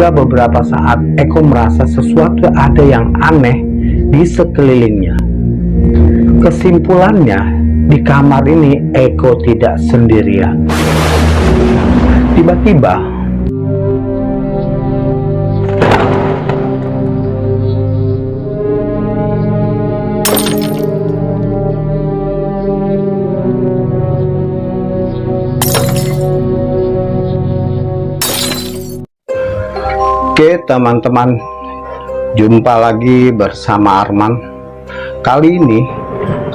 Hingga beberapa saat Eko merasa sesuatu ada yang aneh di sekelilingnya. Kesimpulannya, di kamar ini Eko tidak sendirian. Tiba-tiba Oke teman-teman, jumpa lagi bersama Arman. Kali ini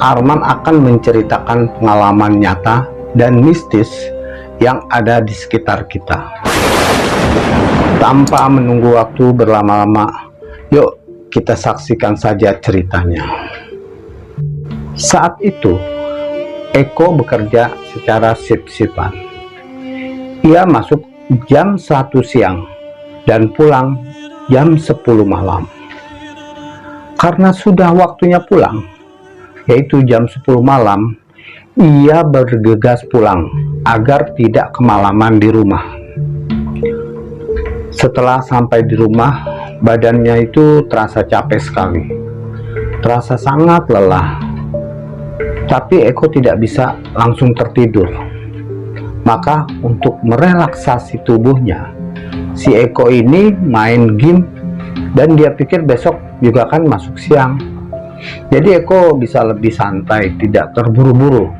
Arman akan menceritakan pengalaman nyata dan mistis yang ada di sekitar kita. Tanpa menunggu waktu berlama-lama, yuk kita saksikan saja ceritanya. Saat itu Eko bekerja secara shift-shiftan. Ia masuk jam 1 siang dan pulang jam 10 malam. Karena sudah waktunya pulang, yaitu jam 10 malam, ia bergegas pulang agar tidak kemalaman di rumah. Setelah sampai di rumah, badannya itu terasa capek sekali, terasa sangat lelah. Tapi Eko tidak bisa langsung tertidur. Maka untuk merelaksasi tubuhnya, si Eko ini main game, dan dia pikir besok juga kan masuk siang. Jadi Eko bisa lebih santai, tidak terburu-buru.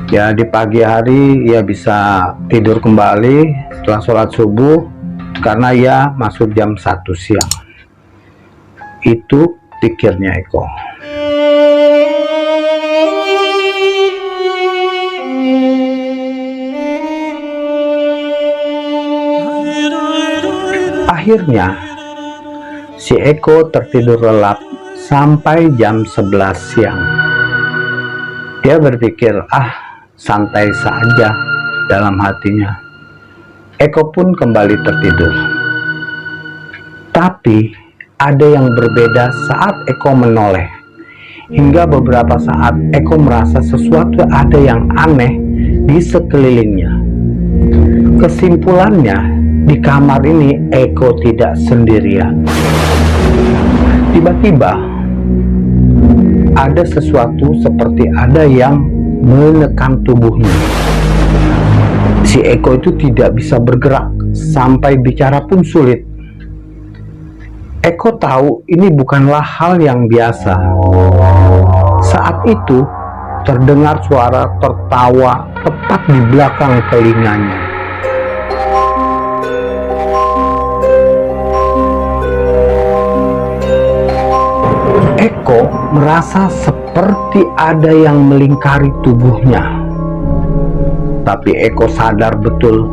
Ya, di pagi hari ia bisa tidur kembali setelah sholat subuh karena ia masuk jam 1 siang. Itu pikirnya Eko. Akhirnya si Eko tertidur lelap sampai jam 11 siang. Dia berpikir, santai saja dalam hatinya. Eko pun kembali tertidur. Tapi ada yang berbeda saat Eko menoleh. Hingga beberapa saat Eko merasa sesuatu ada yang aneh di sekelilingnya. Kesimpulannya, di kamar ini Eko tidak sendirian. Tiba-tiba ada sesuatu seperti ada yang menekan tubuhnya. Si Eko itu tidak bisa bergerak, sampai bicara pun sulit. Eko tahu ini bukanlah hal yang biasa. Saat itu terdengar suara tertawa tepat di belakang telinganya. Eko merasa seperti ada yang melingkari tubuhnya. Tapi Eko sadar betul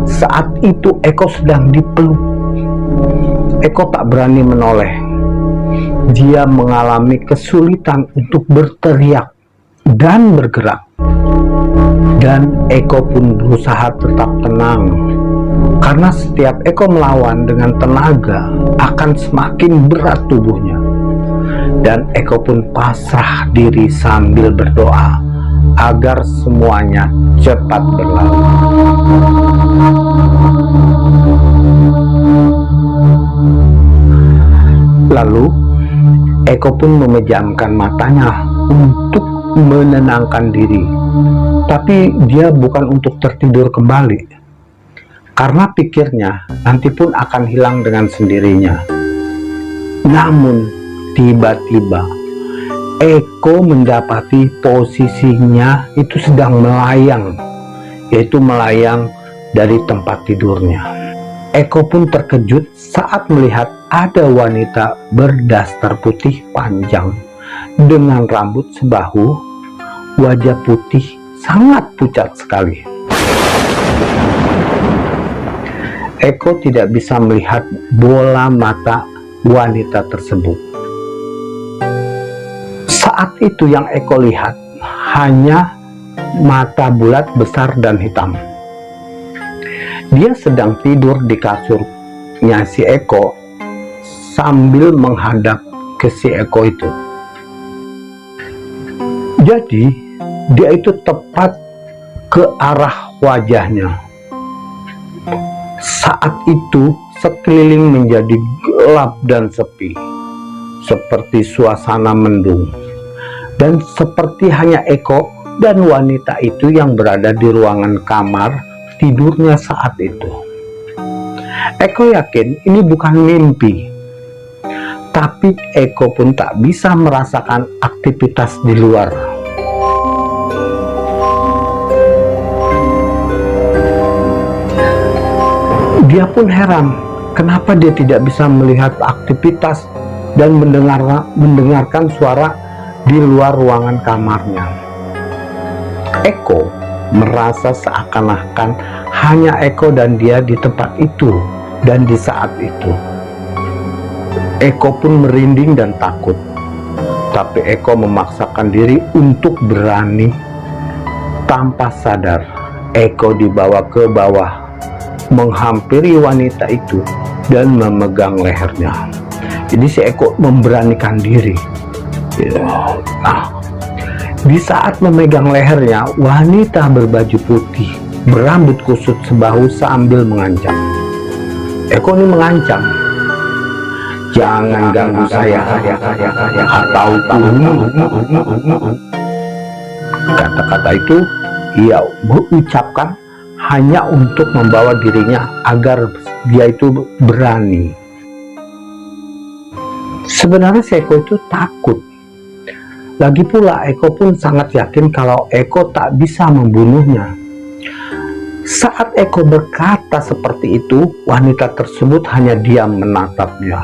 saat itu Eko sedang dipeluk. Eko tak berani menoleh. Dia mengalami kesulitan untuk berteriak dan bergerak. Dan Eko pun berusaha tetap tenang. Karena setiap Eko melawan dengan tenaga akan semakin berat tubuhnya. Dan Eko pun pasrah diri sambil berdoa agar semuanya cepat berlalu. Lalu Eko pun memejamkan matanya untuk menenangkan diri. Tapi dia bukan untuk tertidur kembali, karena pikirnya nanti pun akan hilang dengan sendirinya. Namun tiba-tiba Eko mendapati posisinya itu sedang melayang, yaitu melayang dari tempat tidurnya. Eko pun terkejut saat melihat ada wanita berdaster putih panjang dengan rambut sebahu, wajah putih sangat pucat sekali. Eko tidak bisa melihat bola mata wanita tersebut. Saat itu yang Eko lihat hanya mata bulat besar dan hitam. Dia sedang tidur di kasurnya si Eko sambil menghadap ke si Eko itu. Jadi dia itu tepat ke arah wajahnya. Saat itu sekeliling menjadi gelap dan sepi, seperti suasana mendung. Dan seperti hanya Eko dan wanita itu yang berada di ruangan kamar tidurnya saat itu. Eko yakin ini bukan mimpi, tapi Eko pun tak bisa merasakan aktivitas di luar. Dia pun heran, kenapa dia tidak bisa melihat aktivitas dan mendengarkan suara di luar ruangan kamarnya. Eko merasa seakan-akan hanya Eko dan dia di tempat itu dan di saat itu. Eko pun merinding dan takut, tapi Eko memaksakan diri untuk berani. Tanpa sadar, Eko dibawa ke bawah, menghampiri wanita itu dan memegang lehernya. Jadi si Eko memberanikan diri. Nah, di saat memegang lehernya, wanita berbaju putih berambut kusut sebahu sambil mengancam. Eko ini mengancam, "Jangan ganggu saya atau kubunuh." Kata-kata itu ia ucapkan hanya untuk membawa dirinya agar dia itu berani. Sebenarnya si Eko itu takut. Lagi pula Eko pun sangat yakin kalau Eko tak bisa membunuhnya. Saat Eko berkata seperti itu, wanita tersebut hanya diam menatapnya,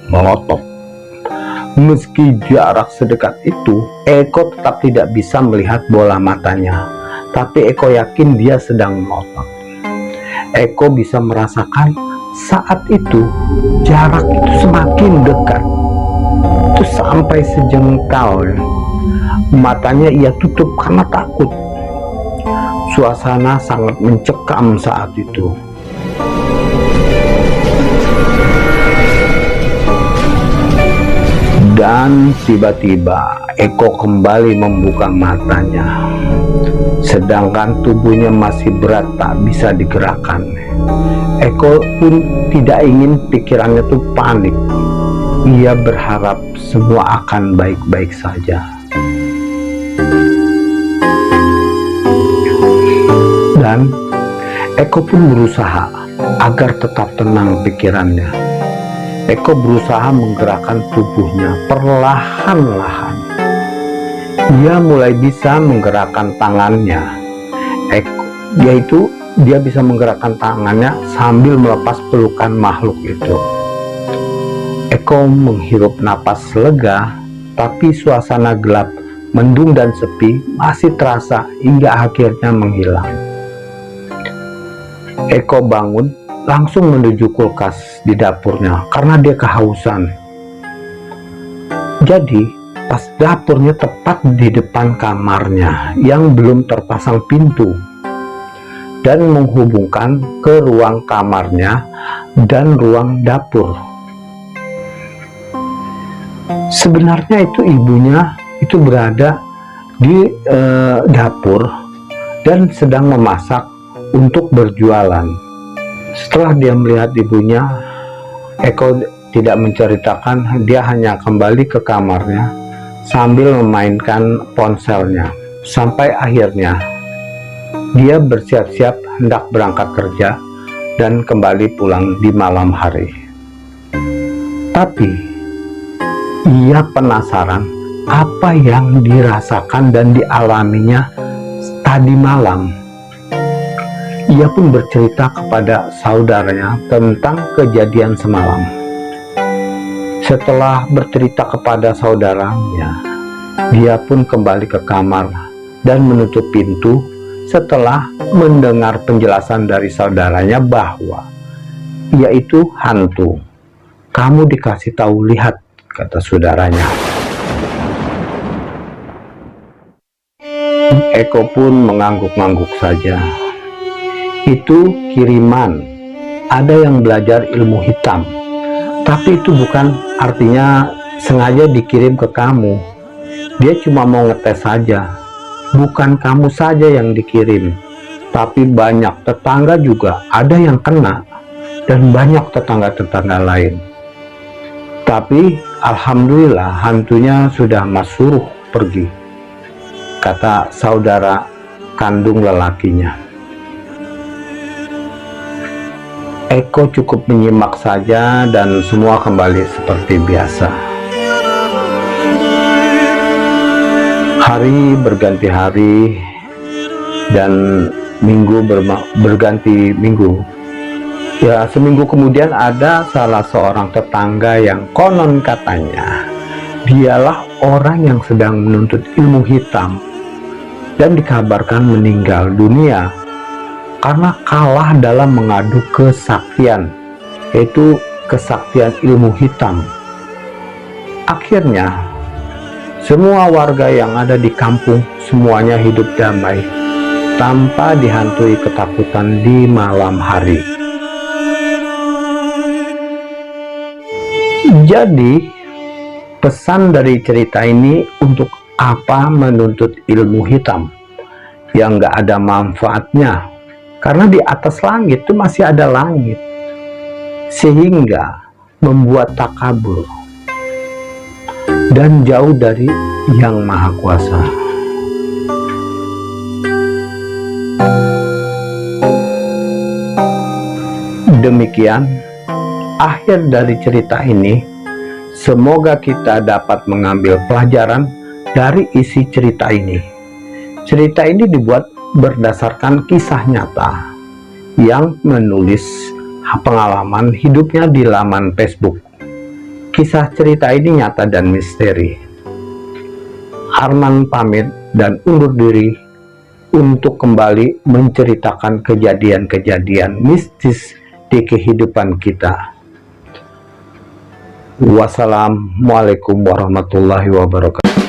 melotot. Meski jarak sedekat itu, Eko tetap tidak bisa melihat bola matanya. Tapi Eko yakin dia sedang melotot. Eko bisa merasakan saat itu jarak itu semakin dekat. Itu sampai sejengkal. Matanya ia tutup karena takut. Suasana sangat mencekam saat itu. Dan tiba-tiba Eko kembali membuka matanya. Sedangkan tubuhnya masih berat, tak bisa digerakkan. Eko pun tidak ingin pikirannya tuh panik. Ia berharap semua akan baik-baik saja. Dan Eko pun berusaha agar tetap tenang pikirannya. Eko berusaha menggerakkan tubuhnya perlahan-lahan. Ia mulai bisa menggerakkan tangannya. Dia bisa menggerakkan tangannya sambil melepas pelukan makhluk itu. Eko menghirup napas lega, tapi suasana gelap, mendung dan sepi masih terasa hingga akhirnya menghilang. Eko bangun langsung menuju kulkas di dapurnya karena dia kehausan. Jadi pas dapurnya tepat di depan kamarnya yang belum terpasang pintu dan menghubungkan ke ruang kamarnya dan ruang dapur. Sebenarnya itu ibunya itu berada di dapur dan sedang memasak untuk berjualan. Setelah dia melihat ibunya, Eko tidak menceritakan, dia hanya kembali ke kamarnya sambil memainkan ponselnya. Sampai akhirnya dia bersiap-siap hendak berangkat kerja dan kembali pulang di malam hari. Tapi ia penasaran apa yang dirasakan dan dialaminya tadi malam. Ia pun bercerita kepada saudaranya tentang kejadian semalam. Setelah bercerita kepada saudaranya, dia pun kembali ke kamar dan menutup pintu setelah mendengar penjelasan dari saudaranya bahwa ia itu hantu. "Kamu dikasih tahu, lihat," kata saudaranya. Eko pun mengangguk-angguk saja. Itu kiriman. Ada yang belajar ilmu hitam. Tapi itu bukan artinya sengaja dikirim ke kamu. Dia cuma mau ngetes saja. Bukan kamu saja yang dikirim, tapi banyak tetangga juga ada yang kena. dan banyak tetangga-tetangga lain. Tapi alhamdulillah hantunya sudah Mas suruh pergi, kata saudara kandung lelakinya. Eko cukup menyimak saja dan semua kembali seperti biasa. Hari berganti hari dan minggu berganti minggu. Ya, seminggu kemudian ada salah seorang tetangga yang konon katanya dialah orang yang sedang menuntut ilmu hitam dan dikabarkan meninggal dunia karena kalah dalam mengadu kesaktian, yaitu kesaktian ilmu hitam. Akhirnya semua warga yang ada di kampung semuanya hidup damai tanpa dihantui ketakutan di malam hari. Jadi, pesan dari cerita ini untuk apa menuntut ilmu hitam yang gak ada manfaatnya? Karena di atas langit itu masih ada langit, sehingga membuat takabur dan jauh dari Yang Maha Kuasa. Demikian akhir dari cerita ini. Semoga kita dapat mengambil pelajaran dari isi cerita ini. Cerita ini dibuat berdasarkan kisah nyata yang menulis pengalaman hidupnya di laman Facebook. Kisah cerita ini nyata dan misteri. Arman pamit dan undur diri untuk kembali menceritakan kejadian-kejadian mistis di kehidupan kita. Wassalamualaikum warahmatullahi wabarakatuh.